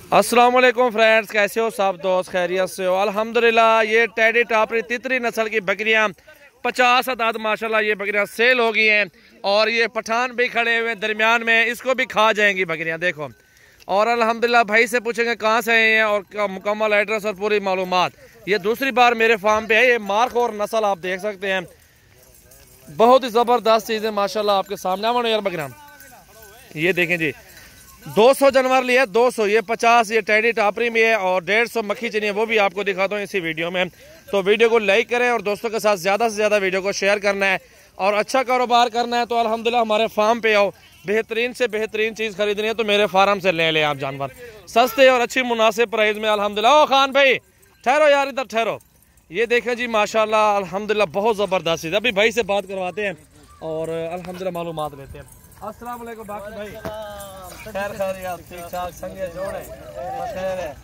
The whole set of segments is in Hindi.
अस्सलाम वालेकुम फ्रेंड्स, कैसे हो सब दोस्त? खैरियत से हो? अल्हम्दुलिल्लाह। ये टेडी टापरी तितरी नस्ल की बकरियां 50 अदाद माशाल्लाह ये बकरियां सेल हो गई हैं। और ये पठान भी खड़े हुए दरमियान में, इसको भी खा जाएंगी बकरियां, देखो। और अल्हम्दुलिल्लाह भाई से पूछेंगे कहाँ से आए हैं और मुकम्मल एड्रेस और पूरी मालूमात। ये दूसरी बार मेरे फार्म पे है। ये मार्क और नस्ल आप देख सकते हैं, बहुत ही ज़बरदस्त चीज़ें माशाल्लाह आपके सामने। आवानो यार बकरियां, ये देखें जी, 200 जानवर लिए, 200 ये 50 ये टेडी टापरी में है और 150 मक्खी चनी है, वो भी आपको दिखाता हूँ इसी वीडियो में। तो वीडियो को लाइक करें और दोस्तों के साथ ज़्यादा से ज़्यादा वीडियो को शेयर करना है और अच्छा कारोबार करना है तो अल्हम्दुलिल्लाह हमारे फार्म पे आओ। बेहतरीन से बेहतरीन चीज़ खरीदनी है तो मेरे फार्म से ले लें आप जानवर, सस्ते और अच्छी मुनासिब प्राइस में अल्हम्दुलिल्लाह। ओ खान भाई ठहरो यार, इधर ठहरो। ये देखें जी माशाल्लाह अल्हम्दुलिल्लाह बहुत ज़बरदस्त चीज़। अभी भाई से बात करवाते हैं और अल्हम्दुलिल्लाह मालूमात लेते हैं। अस्सलाम वालेकुम बाकी भाई, खैर खैरियत ठीक ठाक संगे जोड़े खैर है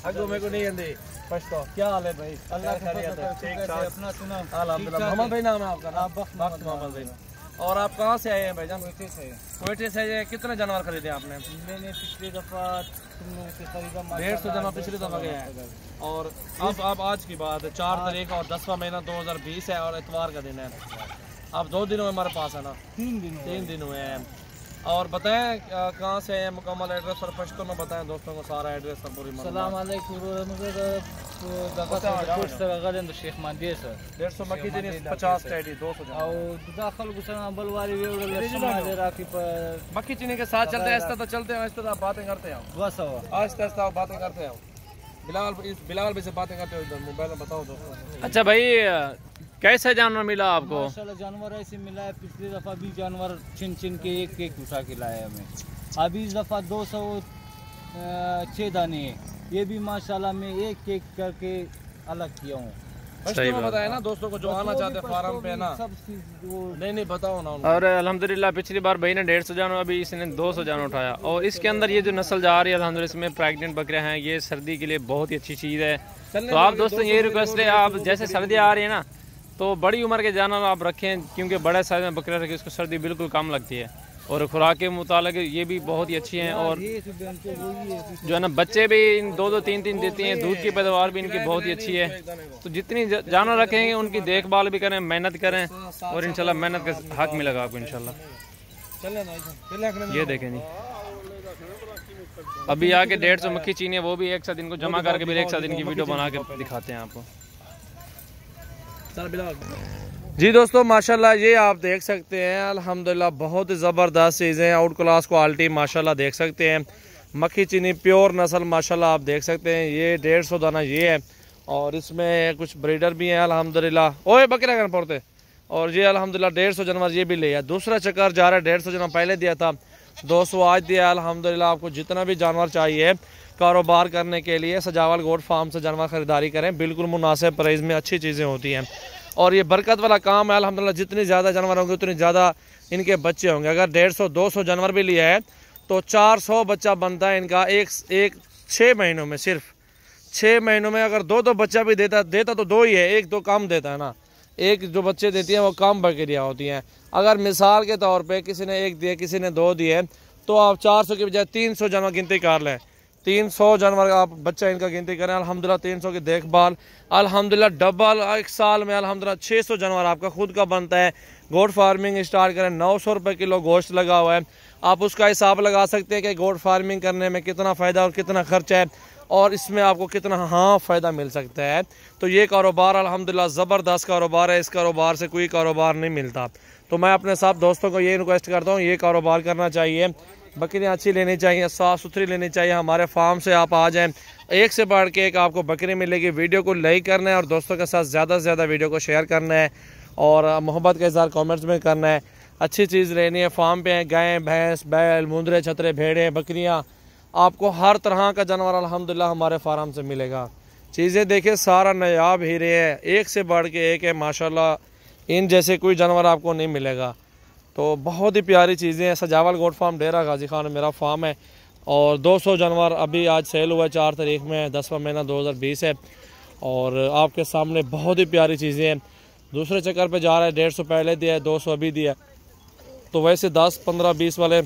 अगो मेरे को नहीं आंदी पछतो। क्या हाल है भाई? अल्लाह खैरियत है, ठीक ठाक अपना सुना अल्हम्दुलिल्लाह। मोहम्मद भाई नाम है आपका? वक्त मोहम्मद भाई। और आप कहाँ से आए हैं भाईजान? कोयटे से। कितने जानवर खरीदे आपने? मैंने पिछली दफा 150 जानवर पिछली दफा गए हैं। और अब आज की बात 4 तारीख और 10वां महीना 2020 है और इतवार का दिन है। आप 2 दिन हुए हमारे पास है ना? 3 दिन हुए हैं। और बताएं कहाँ से हैं, मुकम्मल एड्रेस और पश्तो में बताएं दोस्तों को सारा एड्रेस और पूरी मालूमात। सलाम अलैकुम। 150 मक्खी चनी 50 टेडी 200 मक्खी चनी के साथ चलते हैं। ऐसा तो चलते हैं, ऐसा तो बातें करते हैं बस आहिस्ता आहिस्ता बातें करते हैं। बिलाल भी से बातें करते हो, मोबाइल में बताओ दोस्तों। अच्छा भाई, कैसा जानवर मिला आपको? माशाल्लाह जानवर ऐसे मिला है, पिछली दफा भी जानवर छिन के एक उठा के लाया हमें। अभी इस दफा 206 दाने, ये भी माशाल्लाह मैं एक करके अलग किया हूँ। सही बताया ना दोस्तों को जो आना चाहते हैं फार्म पे ना, सब नहीं बताओ ना। और अल्हम्दुलिल्लाह पिछली बार भाई ने 150 जानवर, अभी इसने 200 जानवर उठाया। और इसके अंदर ये जो नस्ल जा रही है अल्हम्दुलिल्लाह इसमें प्रेग्नेंट बकरियां हैं। ये सर्दी के लिए बहुत ही अच्छी चीज़ है। तो आप दोस्तों ये रिक्वेस्ट है, आप जैसे सर्दी आ रही है ना तो बड़ी उम्र के जानवर आप रखें, क्योंकि बड़े साइज में बकरियां रखें, इसको सर्दी बिल्कुल कम लगती है। और खुराक के मुताबिक ये भी बहुत ही अच्छी हैं। और जो है ना बच्चे भी 2-2, 3-3 देती हैं। दूध की पैदावार भी इनकी बहुत ही अच्छी है। तो जितनी जानवर रखेंगे उनकी देखभाल भी करें, मेहनत करें और इंशाल्लाह मेहनत का हक मिलेगा आपको इंशाल्लाह। ये देखें जी, अभी आके 150 मक्खी चीनी है, वो भी एक साथ इनको जमा करके फिर एक साथ इनकी वीडियो बना के दिखाते हैं आपको। जी दोस्तों माशाल्लाह ये आप देख सकते हैं अल्हम्दुलिल्लाह बहुत ही ज़बरदस्त चीज़ें, आउट क्लास क्वालिटी माशाल्लाह देख सकते हैं। मक्खी चीनी प्योर नस्ल माशाल्लाह आप देख सकते हैं। ये 150 दाना ये है और इसमें कुछ ब्रीडर भी हैं अल्हम्दुलिल्लाह। ओए बकरा कर पड़ते। और ये अल्हम्दुलिल्लाह 150 जानवर ये भी ले है। दूसरा चक्कर जा रहा है, 150 जानवर पहले दिया था, 200 आज दिया अल्हम्दुलिल्लाह। आपको जितना भी जानवर चाहिए कारोबार करने के लिए सजावल गोट फार्म से जानवर खरीदारी करें, बिल्कुल मुनासिब प्राइस में अच्छी चीज़ें होती हैं। और ये बरकत वाला काम है अल्हम्दुलिल्लाह। जितनी ज़्यादा जानवर होंगे उतनी ज़्यादा इनके बच्चे होंगे। अगर 150-200 जानवर भी लिया है तो 400 बच्चा बनता है इनका एक 6 महीनों में। सिर्फ 6 महीनों में अगर 2 बच्चा भी देता तो 2 ही है, 1-2 कम देता है ना। एक जो बच्चे देती हैं वो कम बकरियाँ होती हैं। अगर मिसाल के तौर पर किसी ने 1 दिए, किसी ने 2 दिए, तो आप 400 की बजाय 300 जानवर गिनती कर लें। 300 जानवर आप बच्चा इनका गिनती करें अल्हम्दुलिल्लाह। 300 की देखभाल अल्हम्दुलिल्लाह डबल एक साल में अल्हम्दुलिल्लाह 600 जानवर आपका खुद का बनता है। गोट फार्मिंग स्टार्ट करें, 900 रुपये किलो गोश्त लगा हुआ है। आप उसका हिसाब लगा सकते हैं कि गोट फार्मिंग करने में कितना फ़ायदा और कितना खर्चा है और इसमें आपको कितना फ़ायदा मिल सकता है। तो ये कारोबार अल्हम्दुलिल्लाह ज़बरदस्त कारोबार है। इस कारोबार से कोई कारोबार नहीं मिलता। तो मैं अपने साथ दोस्तों को ये रिक्वेस्ट करता हूँ, ये कारोबार करना चाहिए। बकरियाँ अच्छी लेनी चाहिए, साफ़ सुथरी लेनी चाहिए। हमारे फार्म से आप आ जाएं, एक से बढ़ के एक आपको बकरी मिलेगी। वीडियो को लाइक करना है और दोस्तों के साथ ज़्यादा से ज़्यादा वीडियो को शेयर करना है और मोहब्बत का इज़हार कमेंट्स में करना है। अच्छी चीज़ लेनी है। फार्म पे हैं गाय, भैंस, बैल, मुंदरे, छतरे, भेड़े, बकरियाँ, आपको हर तरह का जानवर अल्हम्दुलिल्लाह हमारे फार्म से मिलेगा। चीज़ें देखिए सारा नायाब हीरे है, एक से बढ़ के एक है माशाल्लाह। इन जैसे कोई जानवर आपको नहीं मिलेगा। तो बहुत ही प्यारी चीज़ें हैं। सजावल गोट फार्म डेरा गाजी खान मेरा फार्म है और 200 जानवर अभी आज सेल हुआ है 4 तारीख में, 10वां महीना 2020 है। और आपके सामने बहुत ही प्यारी चीज़ें हैं। दूसरे चक्कर पे जा रहा है, 150 पहले दिया है, 200 अभी दिया। तो वैसे 10, 15, 20 वाले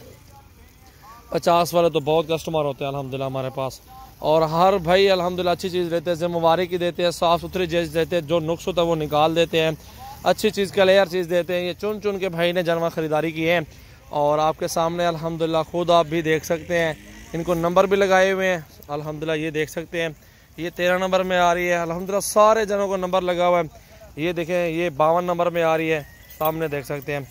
50 वाले तो बहुत कस्टमर होते हैं अल्हम्दुलिल्लाह हमारे पास। और हर भाई अल्हम्दुलिल्लाह अच्छी चीज़ देते हैं, जिम्मेवारी की देते हैं, साफ़ सुथरी चीज़ देते हैं, जो नुक्स होता है वो निकाल देते हैं, अच्छी चीज़ क्लियर चीज़ देते हैं। ये चुन चुन के भाई ने जानवर ख़रीदारी की है और आपके सामने अल्हम्दुलिल्लाह खुद आप भी देख सकते हैं। इनको नंबर भी लगाए हुए हैं अल्हम्दुलिल्लाह, ये देख सकते हैं। ये 13 नंबर में आ रही है अल्हम्दुलिल्लाह, सारे जनों को नंबर लगा हुआ है। ये देखें, ये 52 नंबर में आ रही है, सामने देख सकते हैं।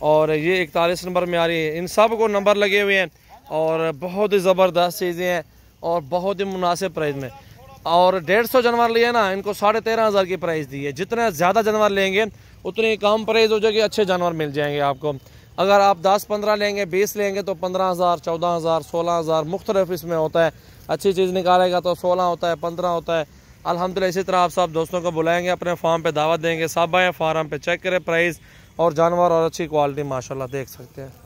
और ये 41 नंबर में आ रही है। इन सब को नंबर लगे हुए हैं और बहुत ही ज़बरदस्त चीज़ें हैं और बहुत ही मुनासिब प्राइस में। और 150 जानवर लिए ना, इनको 13,500 की प्राइस दी है। जितने ज़्यादा जानवर लेंगे उतनी कम प्राइस हो जाएगी, अच्छे जानवर मिल जाएंगे आपको। अगर आप 10-15 लेंगे, 20 लेंगे तो 15,000, 14,000, 16,000 मुख्तलिफ इसमें होता है। अच्छी चीज़ निकालेगा तो 16 होता है, 15 होता है अल्हम्दुलिल्लाह। इसी तरह आप सब दोस्तों को बुलाएंगे, अपने फार्म पे दावत देंगे, सब आए फार्म पे चेक करें प्राइस और जानवर और अच्छी क्वालिटी माशाल्लाह देख सकते हैं।